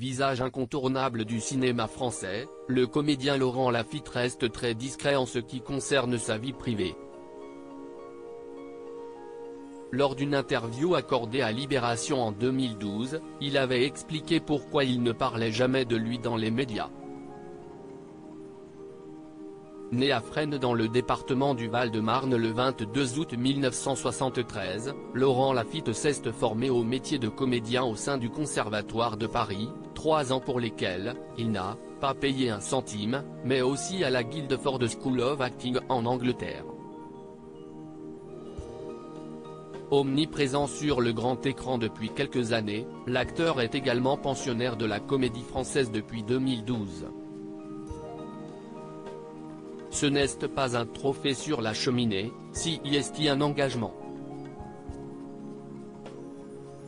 visage incontournable du cinéma français, le comédien Laurent Lafitte reste très discret en ce qui concerne sa vie privée. Lors d'une interview accordée à Libération en 2012, il avait expliqué pourquoi il ne parlait jamais de lui dans les médias. Né à Fresnes dans le département du Val-de-Marne le 22 août 1973, Laurent Lafitte s'est formé au métier de comédien au sein du Conservatoire de Paris, 3 ans pour lesquels il n'a pas payé un centime, mais aussi à la Guildford School of Acting en Angleterre. Omniprésent sur le grand écran depuis quelques années, l'acteur est également pensionnaire de la Comédie Française depuis 2012. Ce n'est pas un trophée sur la cheminée, si est un engagement.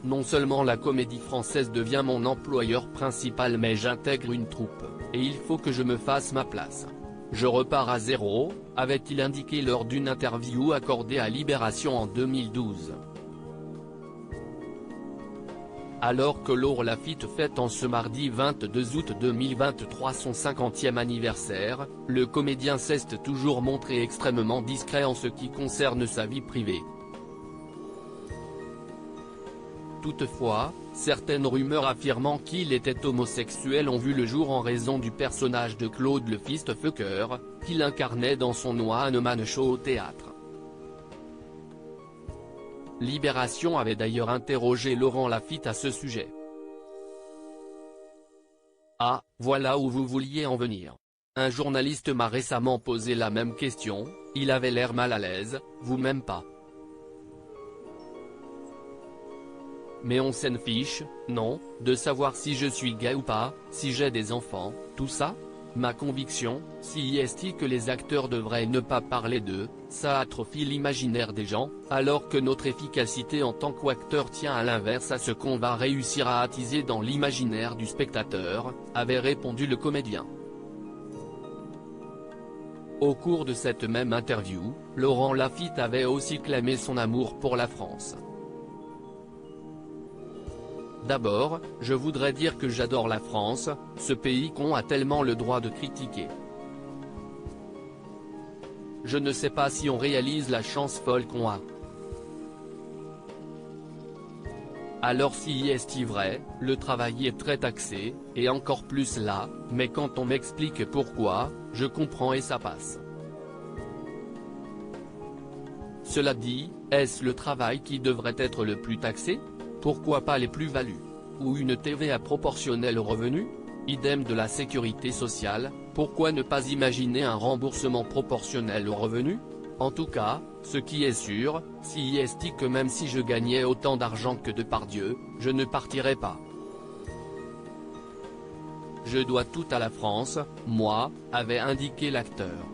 Non seulement la Comédie Française devient mon employeur principal mais j'intègre une troupe, et il faut que je me fasse ma place. Je repars à zéro, avait-il indiqué lors d'une interview accordée à Libération en 2012. Alors que Laurent Lafitte fête en ce mardi 22 août 2023 son 50e anniversaire, le comédien s'est toujours montré extrêmement discret en ce qui concerne sa vie privée. Toutefois, certaines rumeurs affirmant qu'il était homosexuel ont vu le jour en raison du personnage de Claude le Fist-Fucker, qu'il incarnait dans son One Man Show au théâtre. Libération avait d'ailleurs interrogé Laurent Lafitte à ce sujet. Ah, voilà où vous vouliez en venir. Un journaliste m'a récemment posé la même question, il avait l'air mal à l'aise, vous-même pas. Mais on s'en fiche, non, de savoir si je suis gay ou pas, si j'ai des enfants, tout ça. Ma conviction, si est que les acteurs devraient ne pas parler d'eux, ça atrophie l'imaginaire des gens, alors que notre efficacité en tant qu'acteur tient à l'inverse à ce qu'on va réussir à attiser dans l'imaginaire du spectateur, avait répondu le comédien. Au cours de cette même interview, Laurent Lafitte avait aussi clamé son amour pour la France. D'abord, je voudrais dire que j'adore la France, ce pays qu'on a tellement le droit de critiquer. Je ne sais pas si on réalise la chance folle qu'on a. Alors si est vrai, le travail est très taxé, et encore plus là, mais quand on m'explique pourquoi, je comprends et ça passe. Cela dit, est-ce le travail qui devrait être le plus taxé ? Pourquoi pas les plus-values? Ou une TVA proportionnelle aux revenus? Idem de la sécurité sociale, pourquoi ne pas imaginer un remboursement proportionnel aux revenus? En tout cas, ce qui est sûr, si est que même si je gagnais autant d'argent que Depardieu, je ne partirais pas. Je dois tout à la France, moi, avait indiqué l'acteur.